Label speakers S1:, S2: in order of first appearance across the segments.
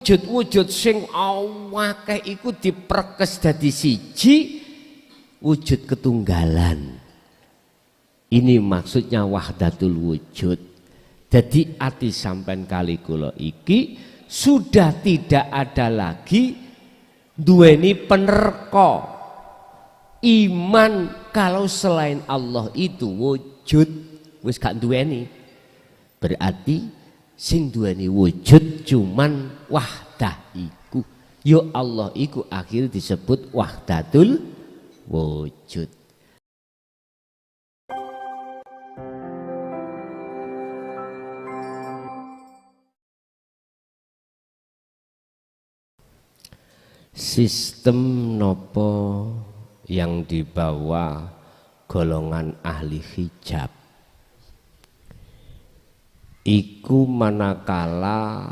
S1: wujud-wujud sing akeh iku diperkes dadi siji, wujud ketunggalan. Ini maksudnya wahdatul wujud. Jadi ati sampean kali kula iki sudah tidak ada lagi duweni penerka iman kalau selain Allah itu wujud wis gak duweni. Berarti sing duweni wujud cuman wahdah iku. Yo Allah iku akhir disebut wahdatul wujud. Sistem nopo yang dibawa golongan ahli hijab iku manakala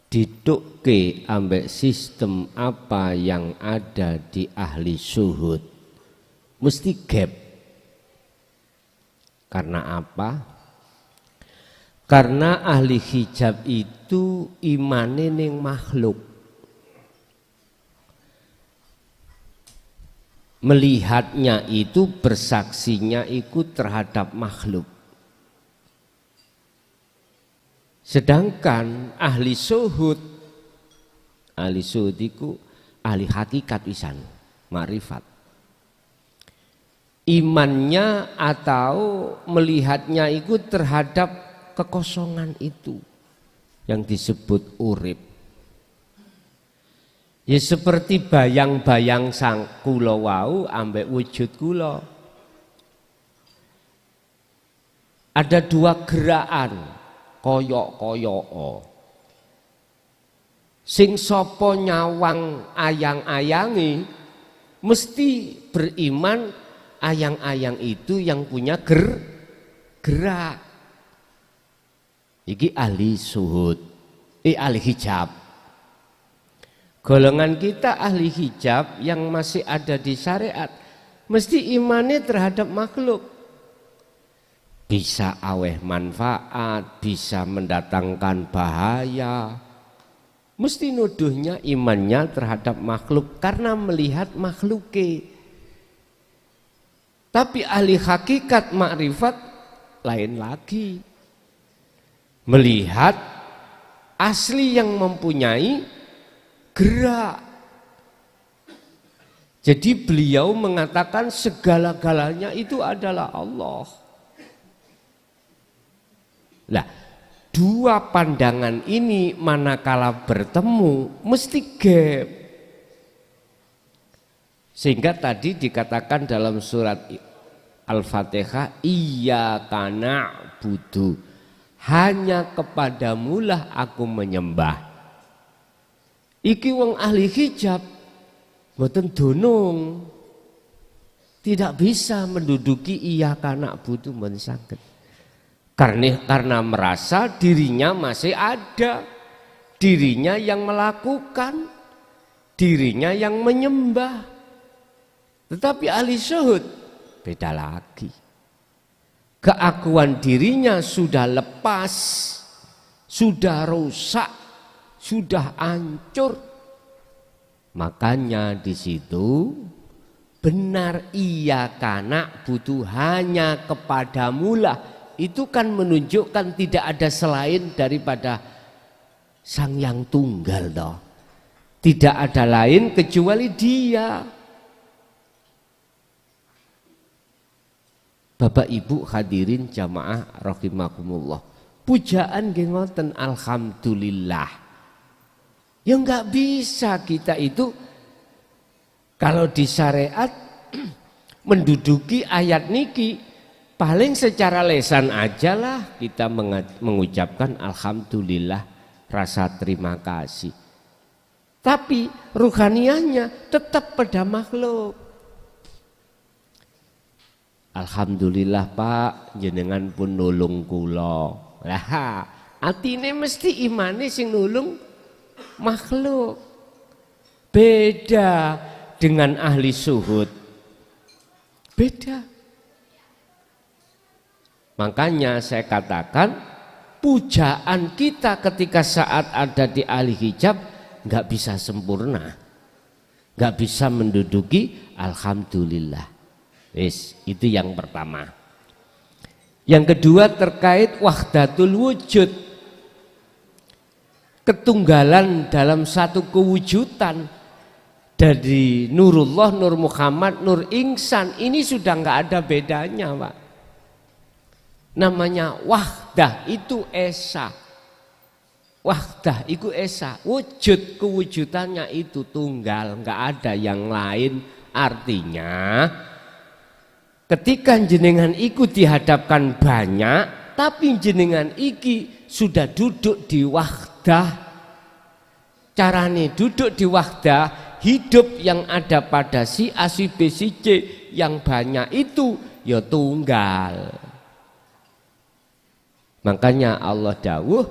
S1: ditukke ambek sistem apa yang ada di ahli syuhud mesti gap. Karena apa? Karena ahli hijab itu imane ning makhluk, melihatnya itu, bersaksinya itu terhadap makhluk. Sedangkan ahli syuhud itu ahli hakikat wisan, makrifat. Imannya atau melihatnya itu terhadap kekosongan itu yang disebut urip. Ya seperti bayang-bayang sang kula wau ambek wujud kula. Ada dua gerakan koyok-koyok. Sing sapa nyawang ayang-ayangi mesti beriman ayang-ayang itu yang punya gerak. Iki ahli syuhud, ahli hijab. Golongan kita ahli hijab yang masih ada di syariat mesti imannya terhadap makhluk. Bisa aweh manfaat, bisa mendatangkan bahaya. Mesti nuduhnya imannya terhadap makhluk karena melihat makhluknya. Tapi ahli hakikat makrifat lain lagi. Melihat asli yang mempunyai gerak. Jadi beliau mengatakan segala-galanya itu adalah Allah. Nah, dua pandangan ini manakala bertemu mesti gap. Sehingga tadi dikatakan dalam surat Al-Fatihah, iyyaka na'budu, hanya kepadamulah aku menyembah. Iki wong ahli hijab mboten dunung, tidak bisa menduduki iyyaka na'budu mboten saged. Karena merasa dirinya masih ada, dirinya yang melakukan, dirinya yang menyembah. Tetapi ahli syuhud beda lagi. Keakuan dirinya sudah lepas, sudah rusak, sudah hancur. Makanya di situ benar iyyaka na'budu, hanya kepadamulah. Itu kan menunjukkan tidak ada selain daripada Sang Yang Tunggal toh. Tidak ada lain kecuali Dia. Bapak Ibu hadirin jamaah rahimakumullah. Pujaan nggih ngoten alhamdulillah. Ya enggak bisa kita itu kalau di syariat menduduki ayat niki paling secara lesan aja lah kita mengucapkan alhamdulillah, rasa terima kasih. Tapi ruhaniahnya tetap pada makhluk. Alhamdulillah Pak, jenengan pun nulung kula. Lah, atine mesti imane sing nulung makhluk. Beda dengan ahli syuhud. Beda. Makanya saya katakan pujaan kita ketika saat ada di ahli hijab nggak bisa sempurna, nggak bisa menduduki alhamdulillah. Itu yang pertama. Yang kedua terkait wahdatul wujud, ketunggalan dalam satu kewujudan. Dari Nurullah, Nur Muhammad, Nur Ihsan, ini sudah nggak ada bedanya, Pak. Namanya wahdah itu esa. Wahdah itu esa. Wujud kewujudannya itu tunggal, nggak ada yang lain. Artinya ketika jenengan iku dihadapkan banyak, tapi jenengan iki sudah duduk di wahdah. Carane duduk di wahdah, hidup yang ada pada si A, si B, si C yang banyak itu ya tunggal. Makanya Allah dawuh,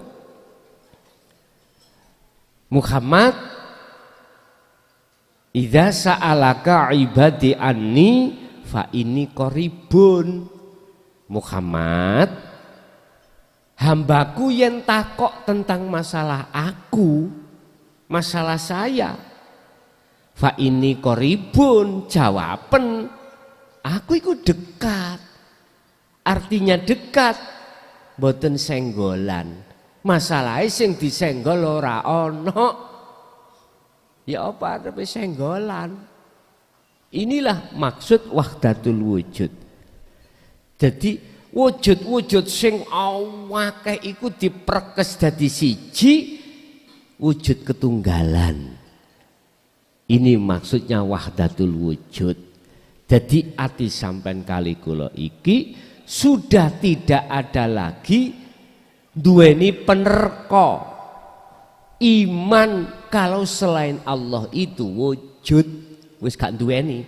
S1: Muhammad, idza sa'alaka ibadi anni fa inni qaribun. Muhammad, hambaku yang takok tentang masalah aku, masalah saya, fa ini koribun, jawaban aku itu dekat. Artinya dekat, boten senggolan. Masalahnya sing disenggol ora ono. Ya apa arep senggolan? Inilah maksud wahdatul wujud. Jadi wujud-wujud sing awake iku diperkes dadi siji, wujud ketunggalan. Ini maksudnya wahdatul wujud. Jadi ati sampean kali kula iki sudah tidak ada lagi duweni penerka iman kalau selain Allah itu wujud wis gak duweni.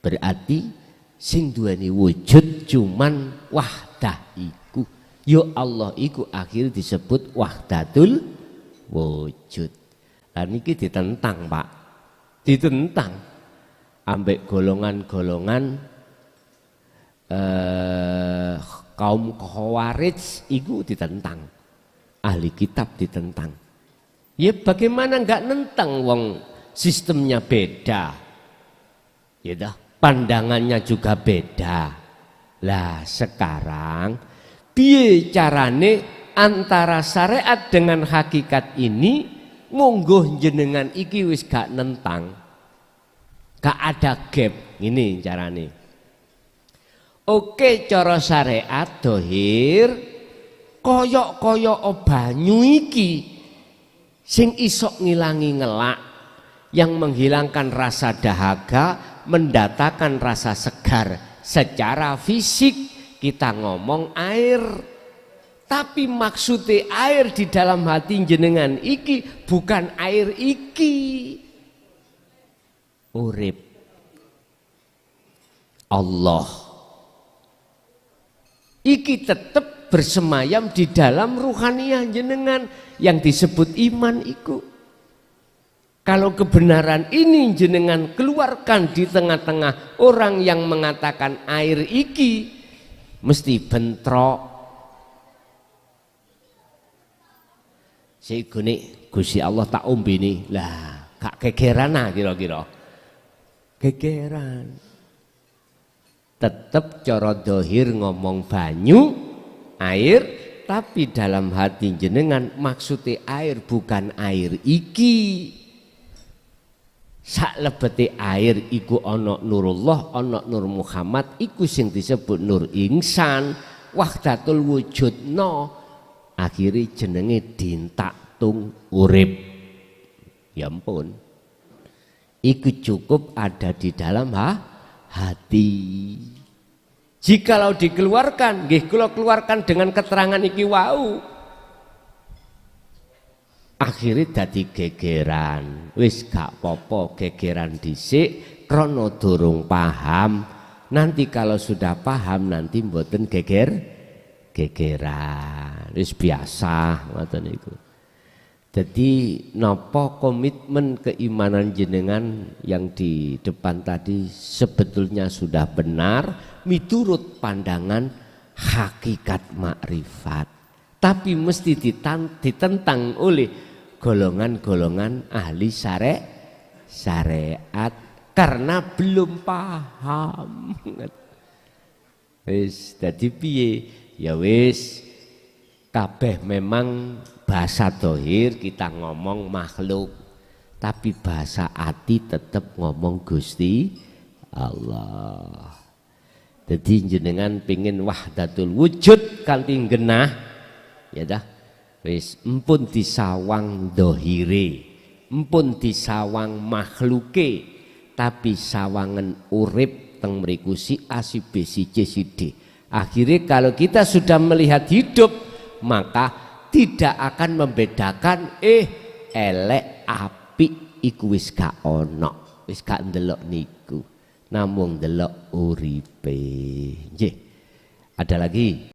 S1: Berarti sing duweni wujud cuman wahdah iku. Yo Allah iku akhir disebut wahdatul wujud. Lah niki ditentang, Pak. Ditentang ambek golongan-golongan kaum Khawarij iku ditentang, ahli kitab ditentang. Ya bagaimana enggak nentang, wong sistemnya beda, ya dah, pandangannya juga beda. Lah sekarang piye carane antara syariat dengan hakikat ini monggo jenengan iki wis gak nentang, gak ada gap. Ini carane. Oke, cara syariat dohir koyok-koyok banyu iki sing isok ngilangi ngelak, yang menghilangkan rasa dahaga, mendatangkan rasa segar secara fisik. Kita ngomong air, tapi maksudnya air di dalam hati jenengan iki bukan air iki. Urip Allah iki tetap bersemayam di dalam ruhaniyah jenengan yang disebut iman iku. Kalau kebenaran ini jenengan keluarkan di tengah-tengah orang yang mengatakan air iki, mesti bentrok. Sigune Gusti Allah tak umbini, lah gak gegeran ah kira-kira. Gegeran. Tetap cara dohir ngomong banyu, air, tapi dalam hati jenengan maksudnya air bukan air iki. Sak lebete air iku ana Nurullah, ana Nur Muhammad, iku sing disebut Nur Ihsan, wahdatul wujudna. Akhirnya jenenge dintaktung urip. Ya ampun. Iku cukup ada di dalam hati. Jikalau dikeluarkan, nggih kula keluarkan dengan keterangan iki wau, akhirnya dadi gegeran. Wis gak popo gegeran dhisik krana durung paham. Nanti kalau sudah paham nanti mboten gegeran. Wis biasa ngoten niku. Jadi napa komitmen keimanan jenengan yang di depan tadi sebetulnya sudah benar miturut pandangan hakikat makrifat. tapi mesti ditentang oleh golongan-golongan ahli syariat karena belum paham. Wis dadi piye? Ya wis kabeh memang bahasa dohir kita ngomong makhluk, tapi bahasa hati tetap ngomong Gusti Allah. Jadi jenengan pingin wahdatul wujud kanthi genah, ya dah. Wis empun disawang dohire, empun disawang makhluke, tapi sawangan urip teng mriku si A si B si C si D. Akhirnya kalau kita sudah melihat hidup, maka tidak akan membedakan elek apik iku wis gak ono, wis gak ndelok niku, namung ndelok uripe. Nggih. Ada lagi?